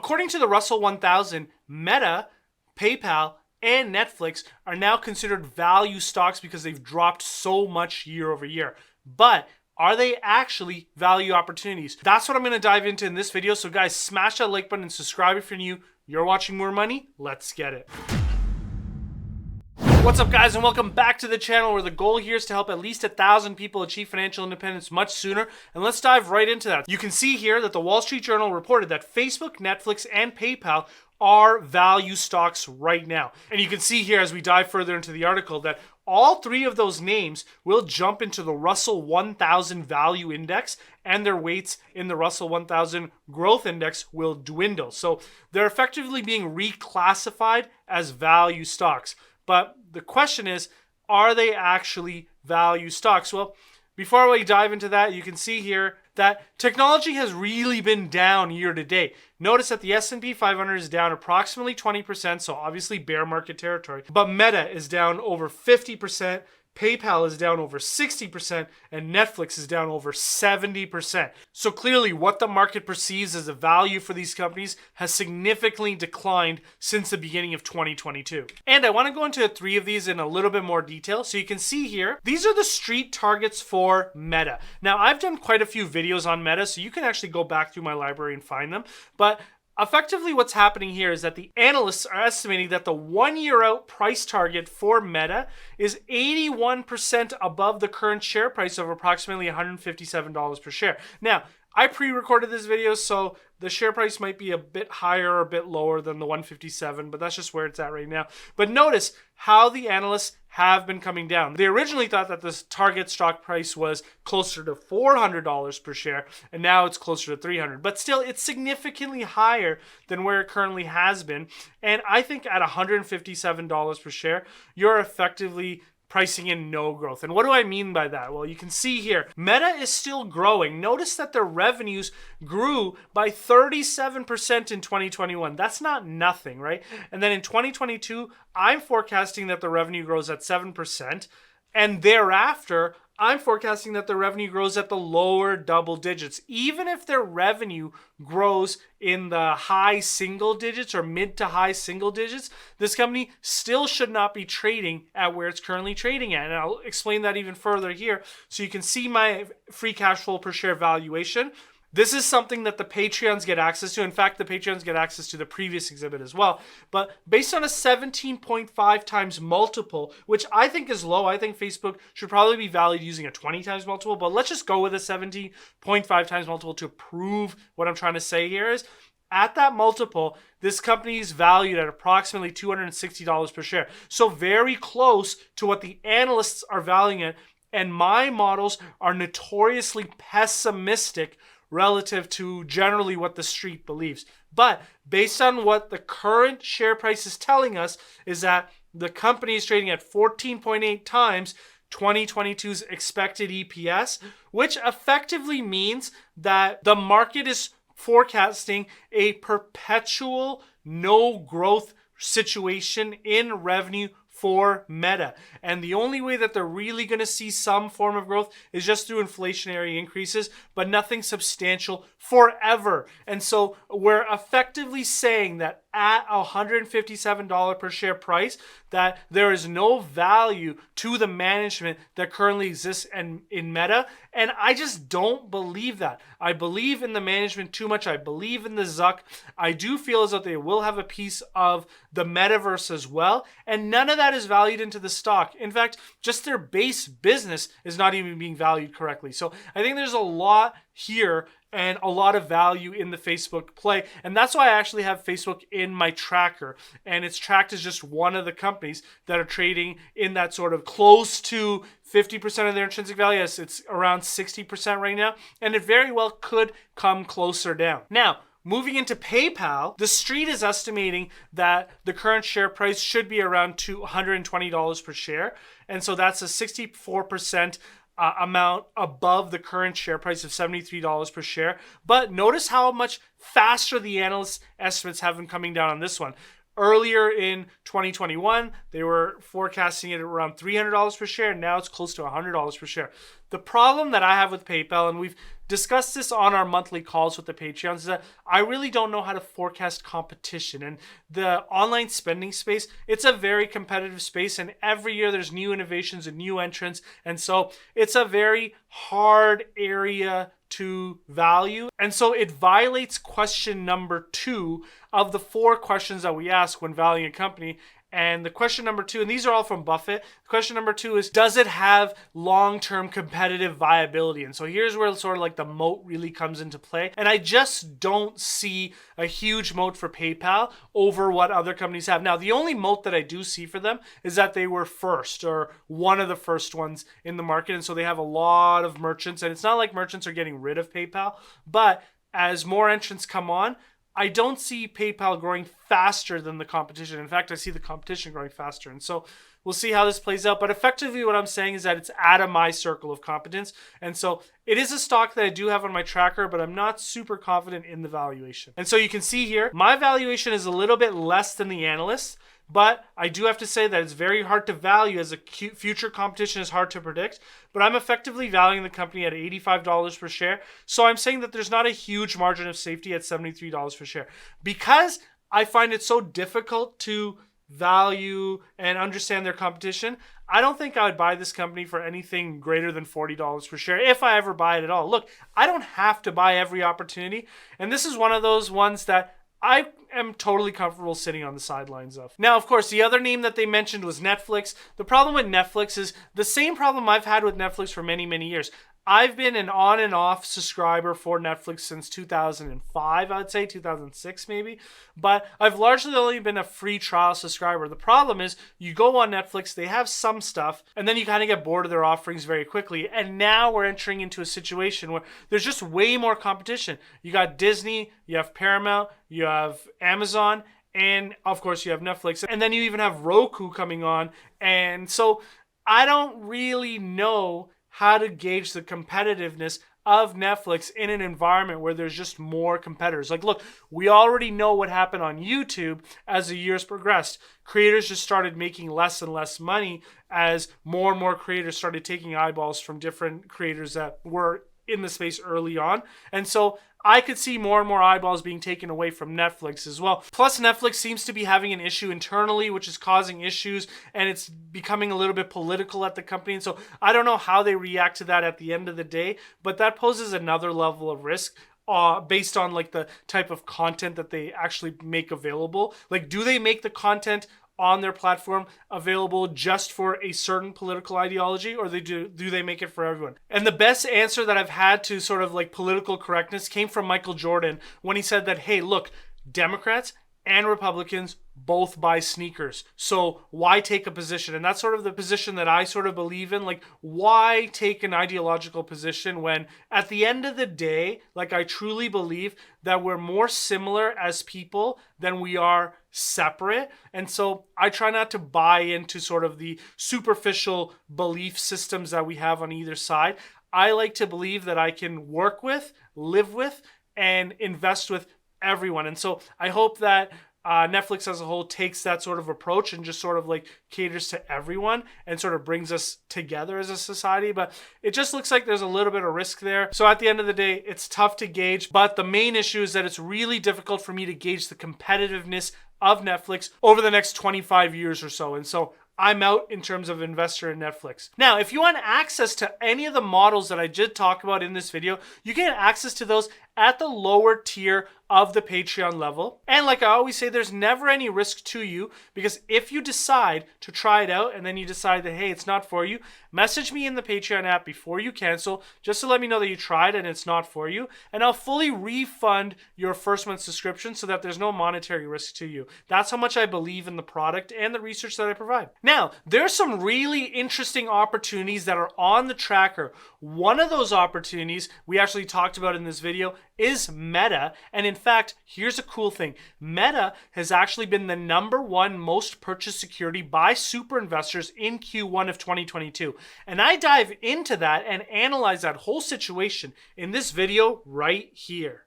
according to the Russell 1000, Meta, PayPal, and Netflix are now considered value stocks because they've dropped so much year over year. But are they actually value opportunities? That's what I'm going to dive into in this video. So guys, smash that like button and subscribe if you're new. You're watching More Money. Let's get it. What's up guys, and welcome back to the channel where the goal here is to help at least 1,000 people achieve financial independence much sooner. And let's dive right into that. You can see here that the Wall Street Journal reported that Facebook, Netflix, and PayPal are value stocks right now. And you can see here as we dive further into the article that all three of those names will jump into the Russell 1000 Value Index, and their weights in the Russell 1000 Growth Index will dwindle. So they're effectively being reclassified as value stocks. But the question is, are they actually value stocks? Well, before we dive into that, you can see here that technology has really been down year to date. Notice that the S&P 500 is down approximately 20%, so obviously bear market territory. But Meta is down over 50%, PayPal is down over 60%, and Netflix is down over 70%. So clearly what the market perceives as a value for these companies has significantly declined since the beginning of 2022. And I want to go into three of these in a little bit more detail. So you can see here, these are the street targets for Meta. Now I've done quite a few videos on Meta, so you can actually go back through my library and find them. But effectively what's happening here is that the analysts are estimating that the 1 year out price target for Meta is 81% above the current share price of approximately $157 per share. Now, I pre-recorded this video, so the share price might be a bit higher or a bit lower than the 157, but that's just where it's at right now. But notice how the analysts have been coming down. They originally thought that this target stock price was closer to $400 per share, and now it's closer to $300. But still, it's significantly higher than where it currently has been. And I think at $157 per share, you're effectively pricing in no growth. And what do I mean by that? Well, you can see here, Meta is still growing. Notice that their revenues grew by 37% in 2021. That's not nothing, right? And then in 2022, I'm forecasting that the revenue grows at 7%. And thereafter, I'm forecasting that the revenue grows at the lower double digits. Even if their revenue grows in the high single digits or mid to high single digits, this company still should not be trading at where it's currently trading at. And I'll explain that even further here. So you can see my free cash flow per share valuation. This is something that the Patreons get access to. In fact, the Patreons get access to the previous exhibit as well. But based on a 17.5 times multiple, which I think is low, I think Facebook should probably be valued using a 20 times multiple. But let's just go with a 17.5 times multiple to prove what I'm trying to say here is, at that multiple, this company is valued at approximately $260 per share. So very close to what the analysts are valuing it. And my models are notoriously pessimistic relative to generally what the street believes. But based on what the current share price is telling us is that the company is trading at 14.8 times 2022's expected EPS, which effectively means that the market is forecasting a perpetual no growth situation in revenue for Meta. And the only way that they're really going to see some form of growth is just through inflationary increases, but nothing substantial forever. And so we're effectively saying that at $157 per share price, that there is no value to the management that currently exists in Meta. And I just don't believe that. I believe in the management too much. I believe in the Zuck. I do feel as though they will have a piece of the metaverse as well. And none of that is valued into the stock. In fact, just their base business is not even being valued correctly. So I think there's a lot here and a lot of value in the Facebook play. And that's why I actually have Facebook in my tracker. And it's tracked as just one of the companies that are trading in that sort of close to 50% of their intrinsic value. Yes, it's around 60% right now. And it very well could come closer down. Now, moving into PayPal, the street is estimating that the current share price should be around $220 per share. And so that's a 64% amount above the current share price of $73 per share. But notice how much faster the analyst estimates have been coming down on this one. Earlier in 2021, they were forecasting it at around $300 per share. And now it's close to $100 per share. the problem that I have with PayPal, and we've discussed this on our monthly calls with the Patreons, is that I really don't know how to forecast competition. And the online spending space, it's a very competitive space, and every year there's new innovations and new entrants. And so it's a very hard area to value. And so it violates question number 2 of the 4 questions that we ask when valuing a company. And the question number 2, and these are all from Buffett, question number 2 is, does it have long-term competitive viability? And so here's where sort of like the moat really comes into play. And I just don't see a huge moat for PayPal over what other companies have. Now, the only moat that I do see for them is that they were first, or one of the first ones in the market. And so they have a lot of merchants, and it's not like merchants are getting rid of PayPal, but as more entrants come on, I don't see PayPal growing faster than the competition. In fact, I see the competition growing faster. And so we'll see how this plays out. But effectively what I'm saying is that it's out of my circle of competence. And so it is a stock that I do have on my tracker, but I'm not super confident in the valuation. And so you can see here, my valuation is a little bit less than the analysts. But I do have to say that it's very hard to value, as a future competition is hard to predict. But I'm effectively valuing the company at $85 per share. So I'm saying that there's not a huge margin of safety at $73 per share. Because I find it so difficult to value and understand their competition, I don't think I would buy this company for anything greater than $40 per share, if I ever buy it at all. Look, I don't have to buy every opportunity. And this is one of those ones that I am totally comfortable sitting on the sidelines of. Now, of course, the other name that they mentioned was Netflix. The problem with Netflix is the same problem I've had with Netflix for many, many years. I've been an on and off subscriber for Netflix since 2005, I would say, 2006 maybe. But I've largely only been a free trial subscriber. The problem is you go on Netflix, they have some stuff, and then you kind of get bored of their offerings very quickly. And now we're entering into a situation where there's just way more competition. You got Disney, you have Paramount, you have Amazon, and of course you have Netflix. And then you even have Roku coming on. And so I don't really know how to gauge the competitiveness of Netflix in an environment where there's just more competitors. Like, look, we already know what happened on YouTube as the years progressed. Creators just started making less and less money as more and more creators started taking eyeballs from different creators that were in the space early on. And so I could see more and more eyeballs being taken away from Netflix as well. Plus, Netflix seems to be having an issue internally, which is causing issues, and it's becoming a little bit political at the company. And so I don't know how they react to that at the end of the day, but that poses another level of risk. Based on like the type of content that they actually make available. Like, do they make the content on their platform available just for a certain political ideology, or do they make it for everyone? And the best answer that I've had to sort of like political correctness came from Michael Jordan when he said that, hey, look, Democrats and Republicans both buy sneakers. So why take a position? And that's sort of the position that I sort of believe in. Like, why take an ideological position when at the end of the day, like, I truly believe that we're more similar as people than we are separate. And so I try not to buy into sort of the superficial belief systems that we have on either side. I like to believe that I can work with, live with, and invest with everyone. And so I hope that Netflix as a whole takes that sort of approach and just sort of like caters to everyone and sort of brings us together as a society. But it just looks like there's a little bit of risk there. So at the end of the day, it's tough to gauge. But the main issue is that it's really difficult for me to gauge the competitiveness of Netflix over the next 25 years or so. And so I'm out in terms of investor in Netflix. Now, if you want access to any of the models that I did talk about in this video, you can get access to those at the lower tier of the Patreon level. And like I always say, there's never any risk to you, because if you decide to try it out and then you decide that, hey, it's not for you, message me in the Patreon app before you cancel, just to let me know that you tried and it's not for you. And I'll fully refund your first month subscription so that there's no monetary risk to you. That's how much I believe in the product and the research that I provide. Now, there's some really interesting opportunities that are on the tracker. One of those opportunities we actually talked about in this video is Meta. And in fact, here's a cool thing. Meta has actually been the #1 most purchased security by super investors in Q1 of 2022. And I dive into that and analyze that whole situation in this video right here.